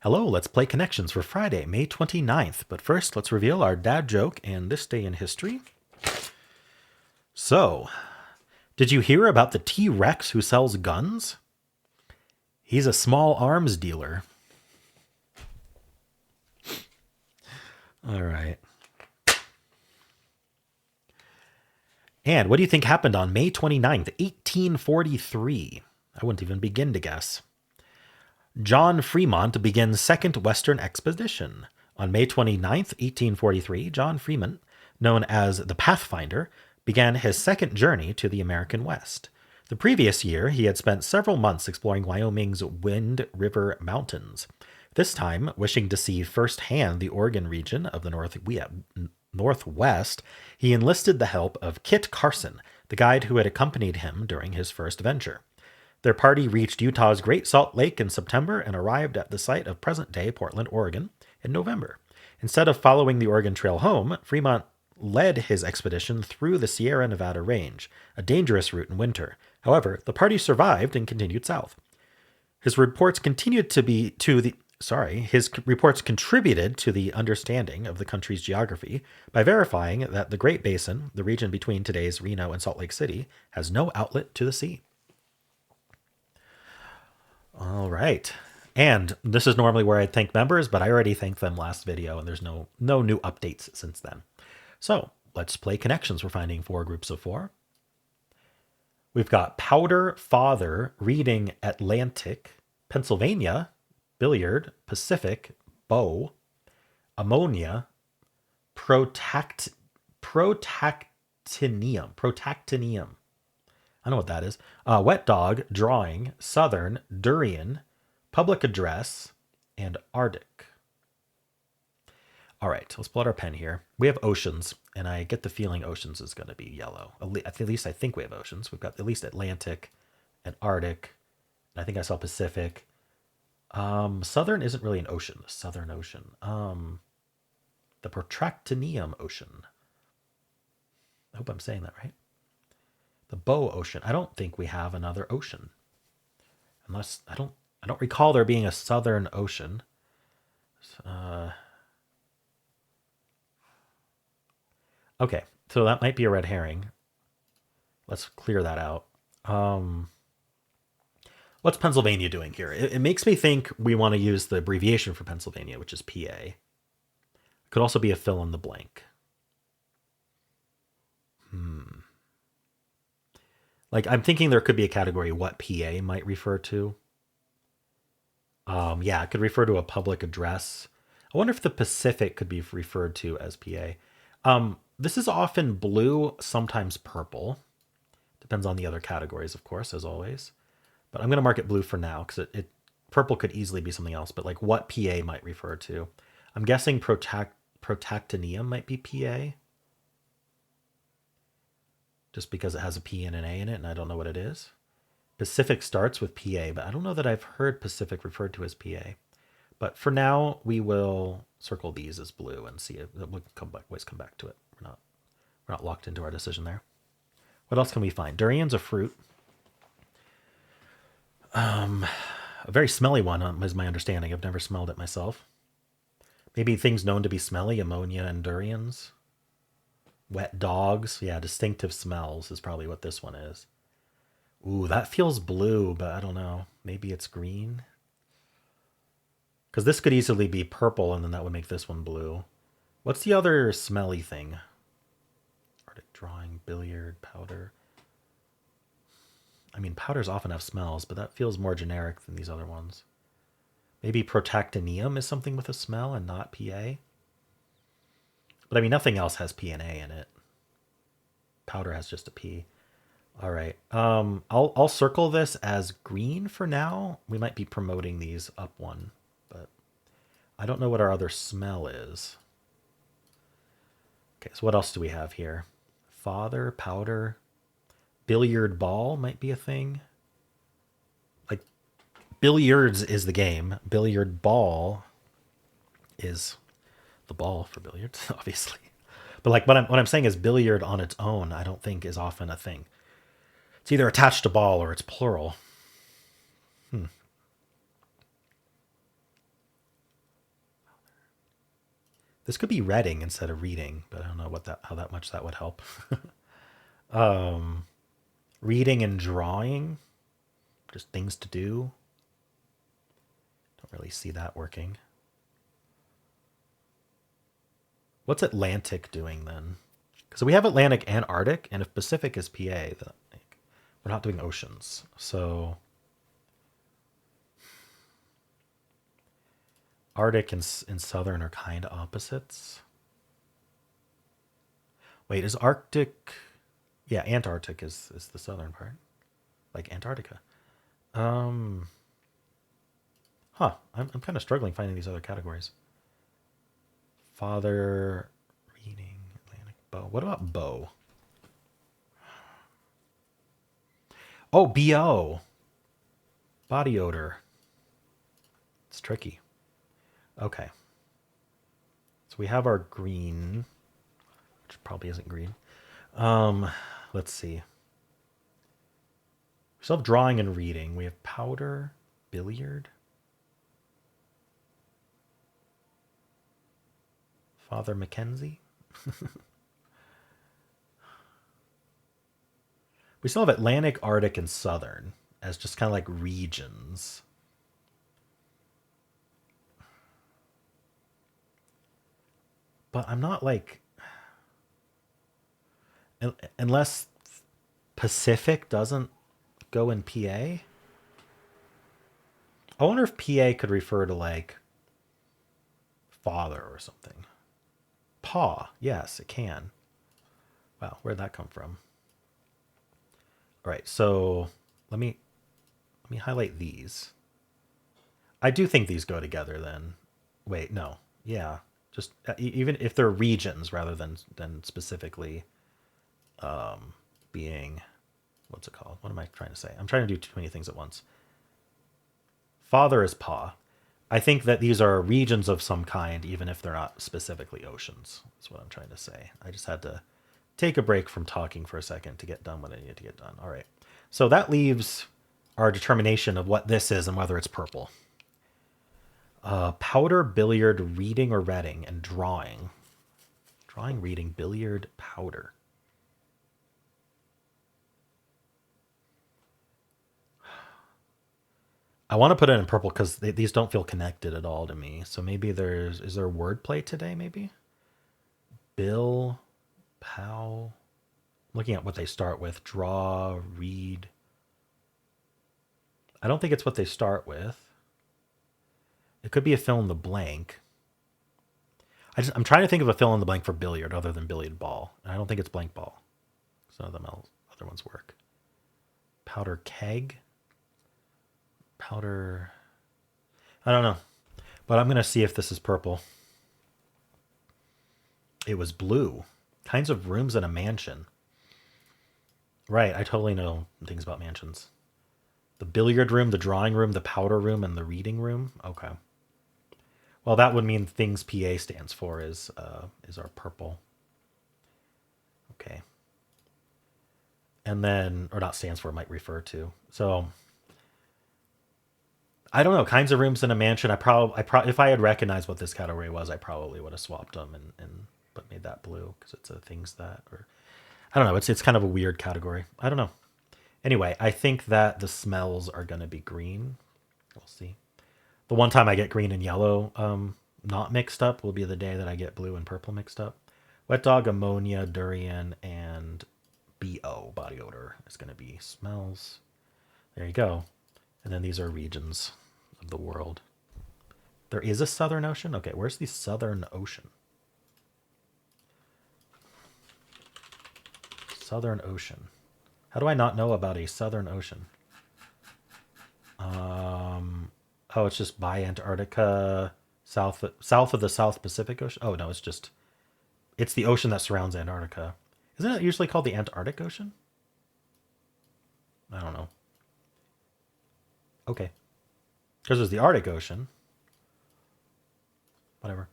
Hello, let's play Connections for Friday, May 29th. But first, let's reveal our dad joke and this day in history. So, did you hear about the T-Rex who sells guns? He's a small arms dealer. All right. And what do you think happened on May 29th, 1843? I wouldn't even begin to guess. John Fremont begins Second Western Expedition. On May 29th, 1843, John Fremont, known as the Pathfinder, began his second journey to the American West. The previous year, he had spent several months exploring Wyoming's Wind River Mountains. This time, wishing to see firsthand the Oregon region of the Northwest, he enlisted the help of Kit Carson, the guide who had accompanied him during his first venture. Their party reached Utah's Great Salt Lake in September and arrived at the site of present-day Portland, Oregon, in November. Instead of following the Oregon Trail home, Fremont led his expedition through the Sierra Nevada range, a dangerous route in winter. However, the party survived and continued south. His reports contributed to the understanding of the country's geography by verifying that the Great Basin, the region between today's Reno and Salt Lake City, has no outlet to the sea. All right. And this is normally where I'd thank members, but I already thanked them last video, and there's no new updates since then. So let's play Connections. We're finding 4 groups of 4. We've got Powder Father reading Atlantic, Pennsylvania, Billiard, Pacific, Bow, Ammonia, Protactinium. I know what that is. Wet Dog, Drawing, Southern, Durian, Public Address, and Arctic. All right, let's pull out our pen here. We have oceans, and I get the feeling oceans is going to be yellow. At least I think we have oceans. We've got at least Atlantic and Arctic. And I think I saw Pacific. Southern isn't really an ocean. The Southern Ocean. The Protractinium Ocean. I hope I'm saying that right. The Bow Ocean. I don't think we have another ocean. Unless I don't recall there being a Southern Ocean. Okay, so that might be a red herring. Let's clear that out. What's Pennsylvania doing here? It makes me think we want to use the abbreviation for Pennsylvania, which is PA. It could also be a fill in the blank. Like, I'm thinking there could be a category what PA might refer to. Yeah, it could refer to a public address. I wonder if the Pacific could be referred to as PA. This is often blue, sometimes purple. Depends on the other categories, of course, as always. But I'm going to mark it blue for now because purple could easily be something else. But like what PA might refer to. I'm guessing Protactinium might be PA. Just because it has a P and an A in it, and I don't know what it is. Pacific starts with PA, but I don't know that I've heard Pacific referred to as PA. But for now, we will circle these as blue and see it. We'll always come back to it. We're not locked into our decision there. What else can we find? Durian's a fruit. A very smelly one is my understanding. I've never smelled it myself. Maybe things known to be smelly, ammonia and durians. Wet dogs. Yeah, distinctive smells is probably what this one is. Ooh, that feels blue, but I don't know. Maybe it's green. Because this could easily be purple, and then that would make this one blue. What's the other smelly thing? Arctic Drawing, Billiard, Powder. I mean, powders often have smells, but that feels more generic than these other ones. Maybe Protactinium is something with a smell and not PA. But I mean, nothing else has P and A in it. Powder has just a P. All right. I'll circle this as green for now. We might be promoting these up one, but I don't know what our other smell is. Okay, so what else do we have here? Father, powder, billiard ball might be a thing. Like, billiards is the game. Billiard ball is the ball for billiards, obviously. But like what I'm saying is billiard on its own, I don't think is often a thing. It's either attached to ball or it's plural. This could be reading instead of reading, but I don't know how that much that would help. Reading and drawing, just things to do. Don't really see that working. What's Atlantic doing then? Because we have Atlantic and Arctic, and if Pacific is PA, then we're not doing oceans. So Arctic and Southern are kind of opposites. Wait, is Arctic? Yeah, Antarctic is the southern part, like Antarctica. Um, huh. I'm kind of struggling finding these other categories. Father, reading, Atlantic, bow. What about bow? Oh, BO. Body odor. It's tricky. Okay. So we have our green, which probably isn't green. Let's see. We still have drawing and reading. We have powder, billiard. Father Mackenzie. We still have Atlantic, Arctic, and Southern as just kind of like regions. But I'm not like, unless Pacific doesn't go in PA. I wonder if PA could refer to like father or something. Paw, yes, it can. Wow, where'd that come from? All right, so let me highlight these. I do think these go together then. Wait, no. Yeah, just even if they're regions rather than specifically being, what's it called? What am I trying to say? I'm trying to do too many things at once. Father is paw. I think that these are regions of some kind, even if they're not specifically oceans. That's what I'm trying to say. I just had to take a break from talking for a second to get done what I needed to get done. All right. So that leaves our determination of what this is and whether it's purple. Powder, billiard, reading or reading, and drawing. Drawing, reading, billiard, powder. I want to put it in purple because these don't feel connected at all to me. So maybe is there wordplay today? Maybe Bill, Pow. Looking at what they start with: draw, read. I don't think it's what they start with. It could be a fill in the blank. I'm trying to think of a fill in the blank for billiard other than billiard ball. And I don't think it's blank ball. None of them other ones work. Powder keg. Powder. I don't know. But I'm going to see if this is purple. It was blue. Kinds of rooms in a mansion. Right, I totally know things about mansions. The billiard room, the drawing room, the powder room, and the reading room. Okay. Well, that would mean things PA stands for is our purple. Okay. And then, or not stands for, might refer to. So I don't know. Kinds of rooms in a mansion. If I had recognized what this category was, I probably would have swapped them and but made that blue because it's a things that, or I don't know. It's kind of a weird category. I don't know. Anyway, I think that the smells are going to be green. We'll see. The one time I get green and yellow not mixed up will be the day that I get blue and purple mixed up. Wet dog, ammonia, durian, and BO, body odor, is going to be smells. There you go. And then these are regions of the world. There is a Southern Ocean? Okay, where's the Southern Ocean? Southern Ocean. How do I not know about a Southern Ocean? Oh, it's just by Antarctica, south of the South Pacific Ocean. Oh no, it's the ocean that surrounds Antarctica. Isn't it usually called the Antarctic Ocean? I don't know. Okay, because there's the Arctic Ocean. Whatever.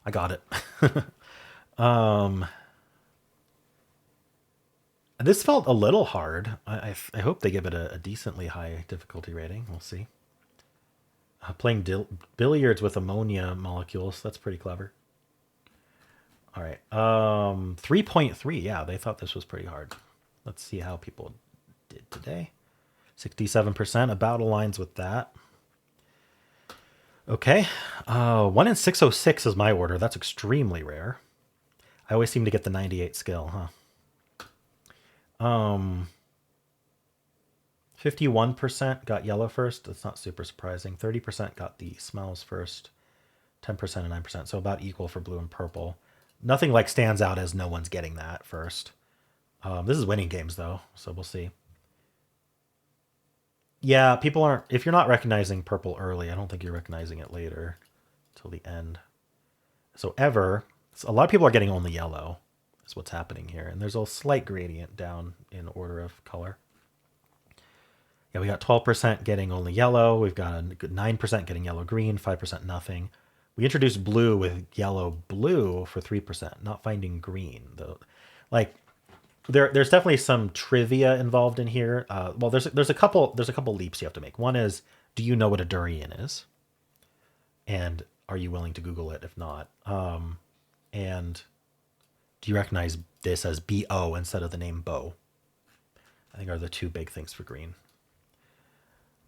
I got it. This felt a little hard. I hope they give it a decently high difficulty rating. We'll see. Playing billiards with ammonia molecules. That's pretty clever. All right. 3.3. Yeah, they thought this was pretty hard. Let's see how people did today. 67%, about aligns with that. Okay. 1 in 606 is my order. That's extremely rare. I always seem to get the 98 skill, huh? 51% got yellow first. That's not super surprising. 30% got the smells first. 10% and 9%. So about equal for blue and purple. Nothing like stands out as no one's getting that first. This is winning games though, so we'll see. Yeah, people aren't. If you're not recognizing purple early, I don't think you're recognizing it later, till the end. So a lot of people are getting only yellow. Is what's happening here, and there's a slight gradient down in order of color. Yeah, we got 12% getting only yellow. We've got a good 9% getting yellow green, 5% nothing. We introduced blue with yellow blue for 3%, not finding green though. Like there's definitely some trivia involved in here. Well, there's a couple leaps you have to make. One is, do you know what a durian is? And are you willing to Google it if not? And do you recognize this as BO instead of the name Bo? I think are the two big things for green.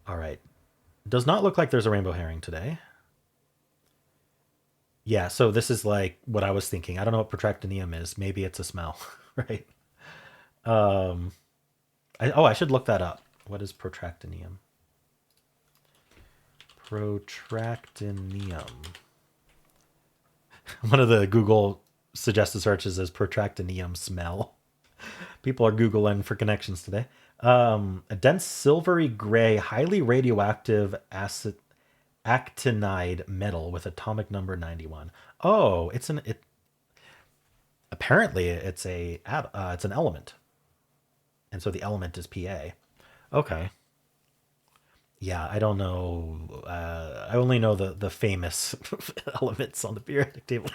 All right. Does not look like there's a rainbow herring today. Yeah, so this is like what I was thinking. I don't know what protractinium is. Maybe it's a smell, right? I should look that up. What is protractinium? Protractinium. One of the Google suggested searches is protractinium smell. People are Googling for connections today. A dense silvery gray, highly radioactive actinide metal with atomic number 91. Oh, apparently it's an element. And so the element is Pa. Okay. Yeah, I don't know. I only know the famous elements on the periodic table.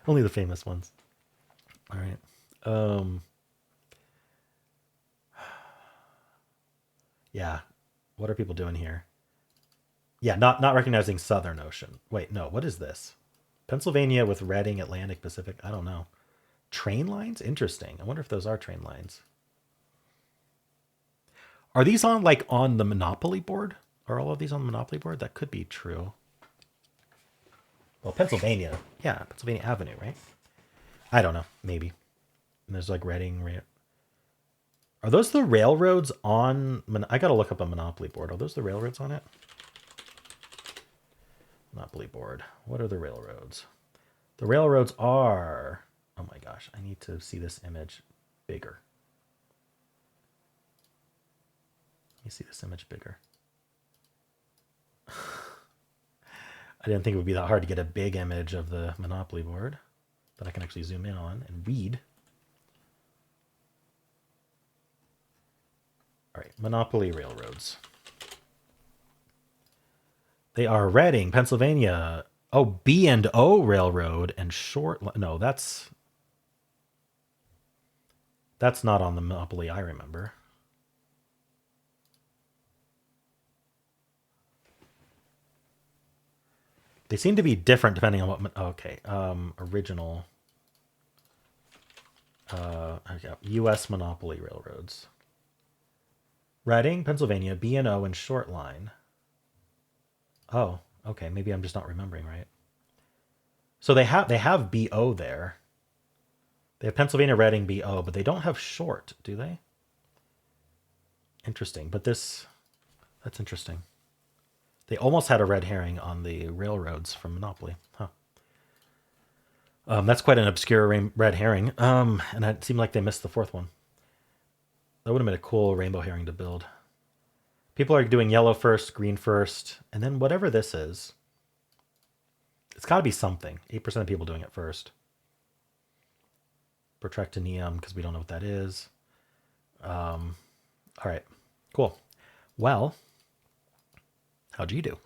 Only the famous ones. All right. Yeah. What are people doing here? Yeah, not recognizing Southern Ocean. Wait, no. What is this? Pennsylvania with Reading, Atlantic, Pacific. I don't know. Train lines? Interesting. I wonder if those are train lines. Are these on the Monopoly board? Are all of these on the Monopoly board? That could be true. Well, Pennsylvania. Yeah, Pennsylvania Avenue, right? I don't know. Maybe. And there's like Reading. Are those the railroads on... I gotta look up a Monopoly board. Are those the railroads on it? Monopoly board. What are the railroads? The railroads are... Oh my gosh, I need to see this image bigger. Let me see this image bigger. I didn't think it would be that hard to get a big image of the Monopoly board that I can actually zoom in on and read. All right, Monopoly railroads. They are Reading, Pennsylvania. Oh, B&O Railroad and Short... No, that's not on the Monopoly I remember. They seem to be different depending on what... Okay, original... U.S. Monopoly railroads. Reading, Pennsylvania, B&O, and Short Line. Oh, okay. Maybe I'm just not remembering right. So they have BO there. They have Pennsylvania, Reading, BO, but they don't have Short, do they? Interesting. But that's interesting. They almost had a red herring on the railroads from Monopoly. Huh. That's quite an obscure red herring. And it seemed like they missed the fourth one. That would have been a cool rainbow herring to build. People are doing yellow first, green first, and then whatever this is. It's got to be something. 8% of people doing it first. Protractinium, because we don't know what that is. All right, cool. Well, how'd you do?